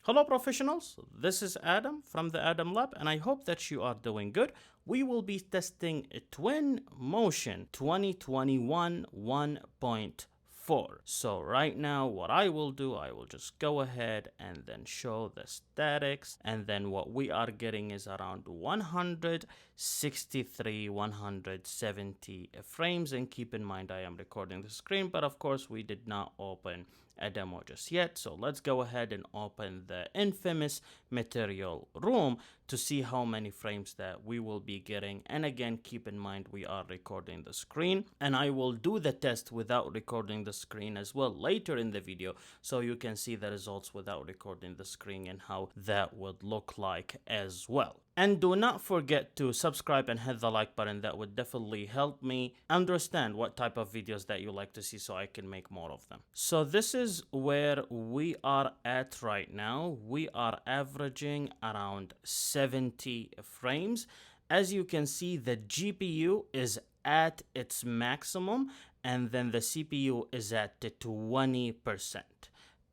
Hello professionals, this is Adam from the Adam Lab and I hope that you are doing good. We will be testing TwinMotion 2021 1.4. So right now what I will do, I will just go ahead and then show the statics, and then what we are getting is around 163, 170 frames. And keep in mind I am recording the screen, but of course we did not open a demo just yet. So let's go ahead and open the infamous material room to see how many frames that we will be getting. And again, keep in mind we are recording the screen, and I will do the test without recording the screen as well later in the video, so you can see the results without recording the screen and how that would look like as well. And do not forget to subscribe and hit the like button. That would definitely help me understand what type of videos that you like to see so I can make more of them. So this is where we are at right now. We are averaging around 70 frames. As you can see, the GPU is at its maximum and then the CPU is at 20%.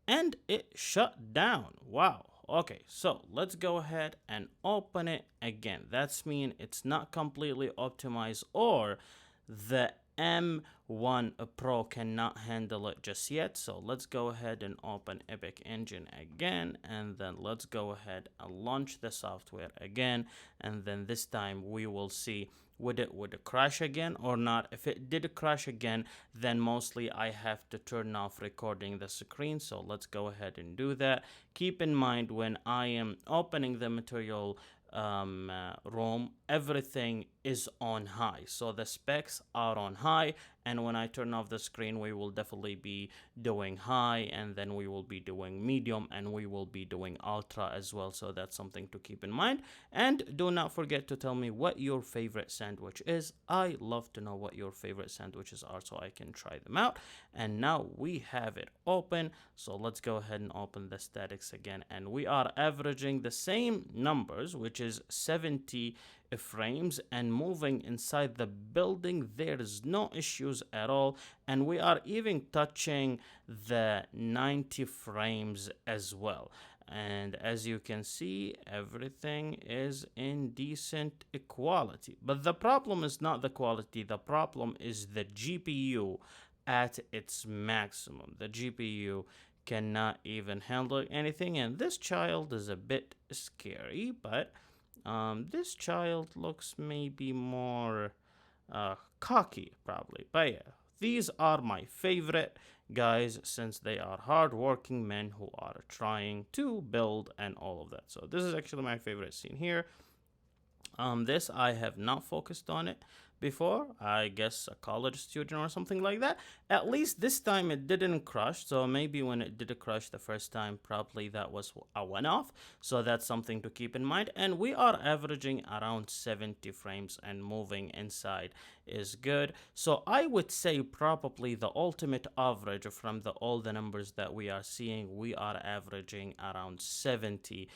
And it shut down. Wow. Okay, so let's go ahead and open it again. That's mean it's not completely optimized, or the M1 Pro cannot handle it just yet. So let's go ahead and open Epic Engine again, and then let's go ahead and launch the software again, and then this time we will see would it crash again or not. If it did crash again, then mostly I have to turn off recording the screen. So let's go ahead and do that. Keep in mind when I am opening the material room, everything is on high, so the specs are on high, and when I turn off the screen we will definitely be doing high, and then we will be doing medium, and we will be doing ultra as well. So that's something to keep in mind. And do not forget to tell me what your favorite sandwich is. I love to know what your favorite sandwiches are so I can try them out. And now we have it open, so let's go ahead and open the statics again, and we are averaging the same numbers, which is 70 frames, and moving inside the building there is no issues at all, and we are even touching the 90 frames as well. And as you can see, everything is in decent quality, but the problem is not the quality, the problem is the GPU at its maximum. The GPU cannot even handle anything, and this child is a bit scary, but this child looks maybe more cocky probably. But yeah, these are my favorite guys, since they are hardworking men who are trying to build and all of that. So this is actually my favorite scene here. This I have not focused on it before. I guess a college student or something like that. At least this time it didn't crash, so maybe when it did crash the first time, probably that was a one-off, so that's something to keep in mind. And we are averaging around 70 frames, and moving inside is good. So I would say probably the ultimate average from all the numbers that we are seeing, we are averaging around 70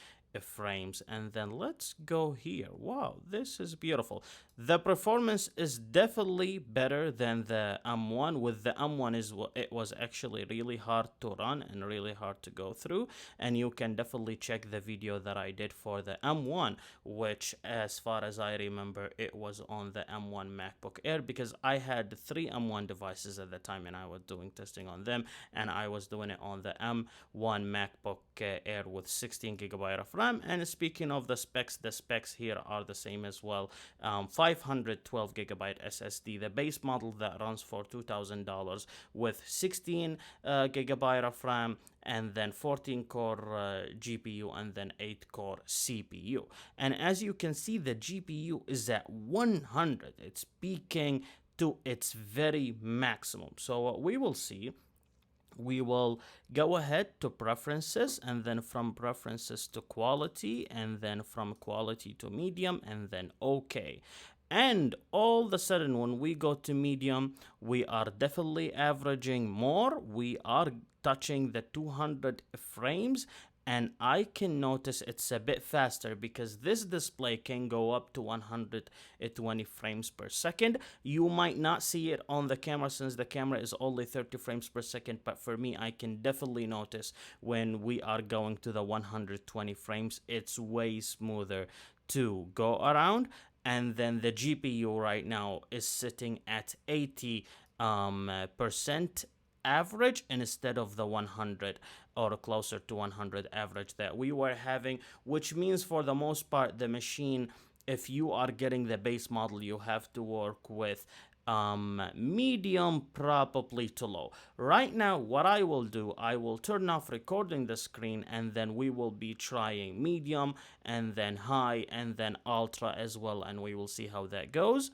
frames. And then let's go here. Wow, this is beautiful. The performance is definitely better than the M1. With the M1 it was actually really hard to run and really hard to go through, and you can definitely check the video that I did for the M1, which as far as I remember it was on the M1 MacBook Air, because I had 3 M1 devices at the time and I was doing testing on them, and I was doing it on the M1 MacBook Air with 16 gigabyte of RAM. And speaking of the specs here are the same as well. 512 gigabyte SSD, the base model that runs for $2,000 with 16 gigabyte of RAM, and then 14 core GPU, and then 8 core CPU. And as you can see, the GPU is at 100. It's peaking to its very maximum. So what we will see, we will go ahead to preferences, and then from preferences to quality, and then from quality to medium, and then okay. And all of a sudden when we go to medium, we are definitely averaging more. We are touching the 200 frames, and I can notice it's a bit faster because this display can go up to 120 frames per second. You might not see it on the camera since the camera is only 30 frames per second, but for me, I can definitely notice when we are going to the 120 frames, it's way smoother to go around. And then the GPU right now is sitting at 80 percent average instead of the 100 or closer to 100 average that we were having, which means for the most part the machine, if you are getting the base model, you have to work with medium probably to low. Right now what I will do, I will turn off recording the screen, and then we will be trying medium and then high and then ultra as well, and we will see how that goes.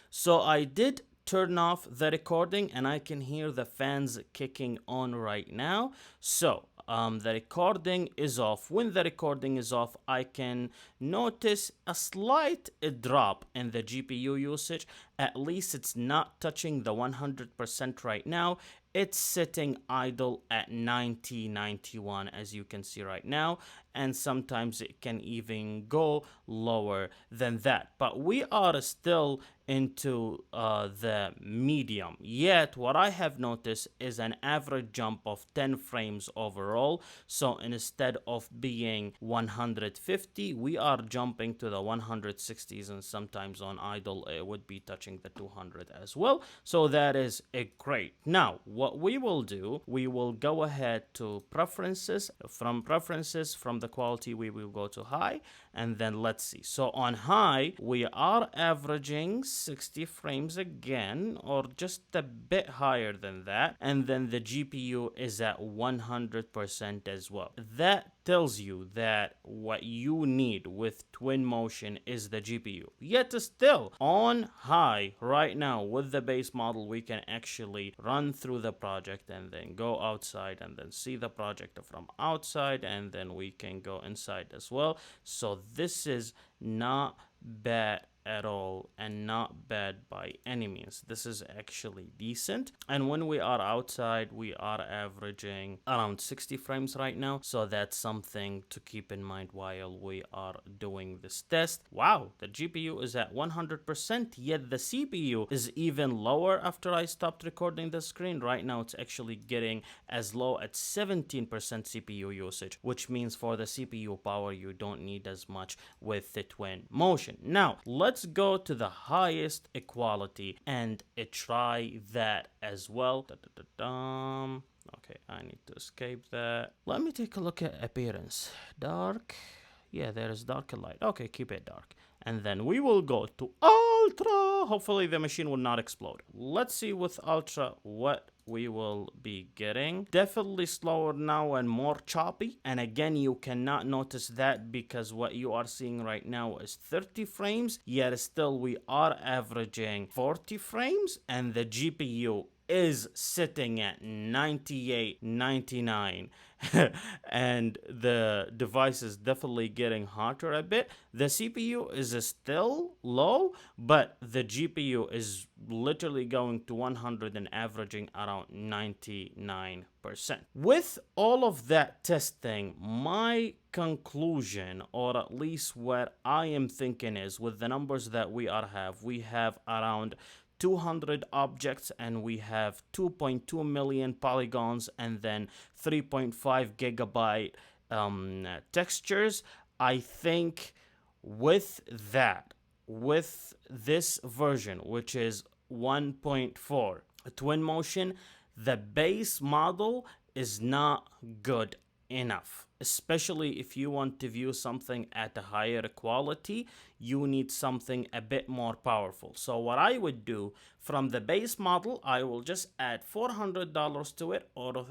So I did turn off the recording and I can hear the fans kicking on right now. So the recording is off. When the recording is off, I can notice a slight drop in the GPU usage. At least it's not touching the 100% right now. It's sitting idle at 90, 91 as you can see right now, and sometimes it can even go lower than that. But we are still into the medium. Yet what I have noticed is an average jump of 10 frames overall. So instead of being 150, we are jumping to the 160s, and sometimes on idle it would be touching the 200 as well. So that is great. Now what we will do, we will go ahead to preferences. From preferences, from the quality, we will go to high, and then let's see. So on high we are averaging 60 frames again, or just a bit higher than that, and then the GPU is at 100% as well. That tells you that what you need with TwinMotion is the GPU. Yet still on high right now with the base model, we can actually run through the project and then go outside and then see the project from outside, and then we can go inside as well. So this is not bad at all, and not bad by any means. This is actually decent. And when we are outside, we are averaging around 60 frames right now, so that's something to keep in mind while we are doing this test. Wow, the GPU is at 100%, yet the CPU is even lower after I stopped recording the screen. Right now it's actually getting as low as 17% CPU usage, which means for the CPU power you don't need as much with the TwinMotion. Now let's go to the highest equality and try that as well. Okay, I need to escape that. Let me take a look at appearance. Dark. Yeah, there is dark and light. Okay, keep it dark. And then we will go to ultra. Hopefully the machine will not explode. Let's see with ultra what we will be getting. Definitely slower now and more choppy. And again, you cannot notice that because what you are seeing right now is 30 frames, yet still we are averaging 40 frames, and the GPU is sitting at 98, 99. And the device is definitely getting hotter a bit. The CPU is still low, but the GPU is literally going to 100 and averaging around 99%. With all of that testing, my conclusion, or at least what I am thinking, is with the numbers that we have around 200 objects, and we have 2.2 million polygons, and then 3.5 gigabyte textures. I think with that, with this version, which is 1.4 TwinMotion, the base model is not good enough. Especially if you want to view something at a higher quality, you need something a bit more powerful. So what I would do, from the base model, I will just add $400 to it, or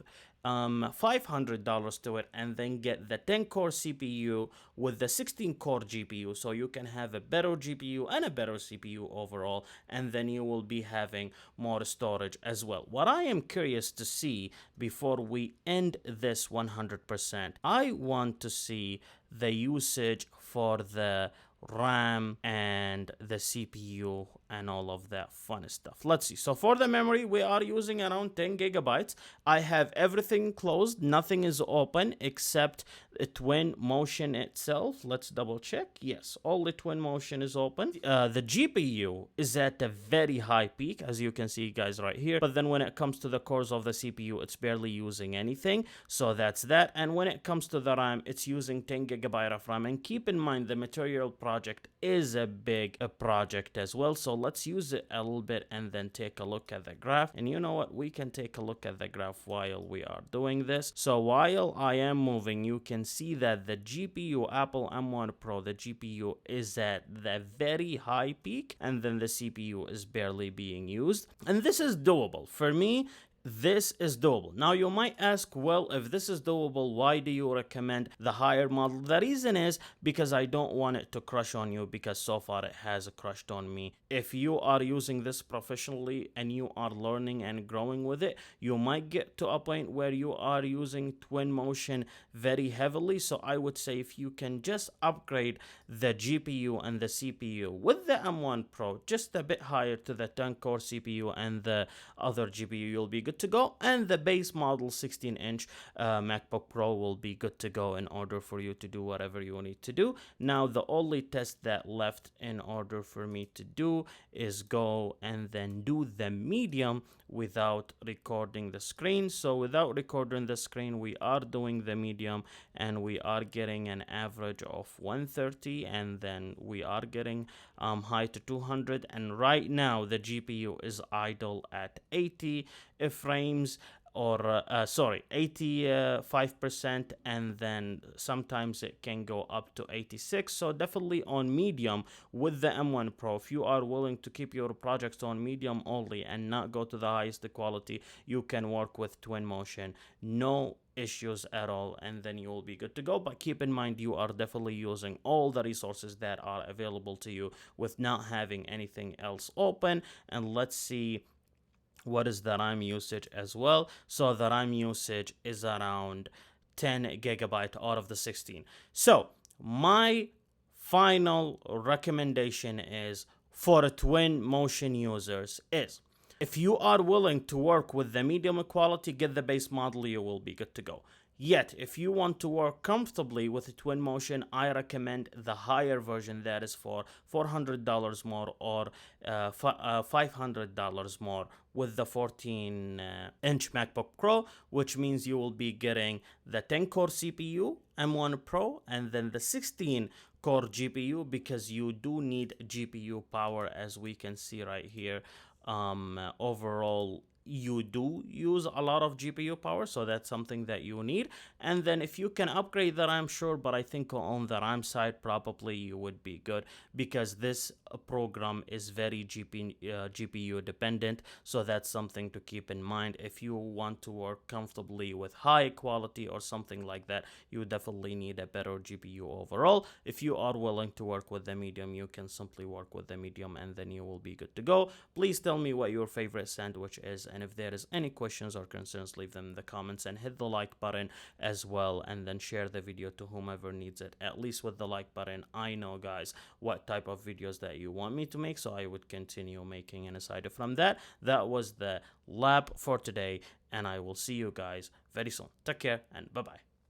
$500 to it, and then get the 10-core CPU with the 16-core GPU, so you can have a better GPU and a better CPU overall, and then you will be having more storage as well. What I am curious to see before we end this 100%, I want to see the usage for the RAM and the CPU and all of that fun stuff. Let's see. So for the memory, we are using around 10 gigabytes. I have everything closed. Nothing is open except TwinMotion itself. Let's double check. Yes, all the TwinMotion is open. The GPU is at a very high peak, as you can see, guys, right here. But then when it comes to the cores of the CPU, it's barely using anything. So that's that. And when it comes to the RAM, it's using 10 gigabyte of RAM. And keep in mind, the material project is a big project as well. So let's use it a little bit and then take a look at the graph. And you know what? We can take a look at the graph while we are doing this. So while I am moving, you can see that the GPU, Apple M1 Pro, the GPU is at the very high peak, and then the CPU is barely being used. And this is doable. For me, this is doable. Now you might ask, well, if this is doable, why do you recommend the higher model? The reason is because I don't want it to crush on you, because so far it has crushed on me. If you are using this professionally and you are learning and growing with it, you might get to a point where you are using TwinMotion very heavily. So I would say if you can just upgrade the GPU and the CPU with the M1 Pro just a bit higher to the 10-core CPU and the other GPU, you'll be good to go. And the base model 16-inch MacBook Pro will be good to go in order for you to do whatever you need to do. Now the only test that left in order for me to do is go and then do the medium without recording the screen. So without recording the screen, we are doing the medium and we are getting an average of 130, and then we are getting high to 200. And right now the GPU is idle at 80 frames, or 85%, and then sometimes it can go up to 86. So definitely on medium with the M1 Pro, if you are willing to keep your projects on medium only and not go to the highest quality, you can work with TwinMotion. No issues at all, and then you will be good to go. But keep in mind, you are definitely using all the resources that are available to you with not having anything else open. And let's see what is the RAM usage as well. So the RAM usage is around 10 gigabyte out of the 16. So my final recommendation is for TwinMotion users is, if you are willing to work with the medium quality, get the base model, you will be good to go. Yet, if you want to work comfortably with TwinMotion, I recommend the higher version, that is for $400 more or $500 more with the 14-inch MacBook Pro, which means you will be getting the 10-core CPU, M1 Pro, and then the 16-core GPU, because you do need GPU power, as we can see right here. Overall, you do use a lot of GPU power, so that's something that you need. And then if you can upgrade that, I'm sure, but I think on the RAM side probably you would be good, because this program is very GPU dependent. So that's something to keep in mind. If you want to work comfortably with high quality or something like that, you definitely need a better GPU overall. If you are willing to work with the medium, you can simply work with the medium and then you will be good to go. Please tell me what your favorite sandwich is, and if there is any questions or concerns, leave them in the comments, and hit the like button as well, and then share the video to whomever needs it. At least with the like button, I know, guys, what type of videos that you want me to make, so I would continue making. And aside from that, that was the lab for today, and I will see you guys very soon. Take care and bye bye.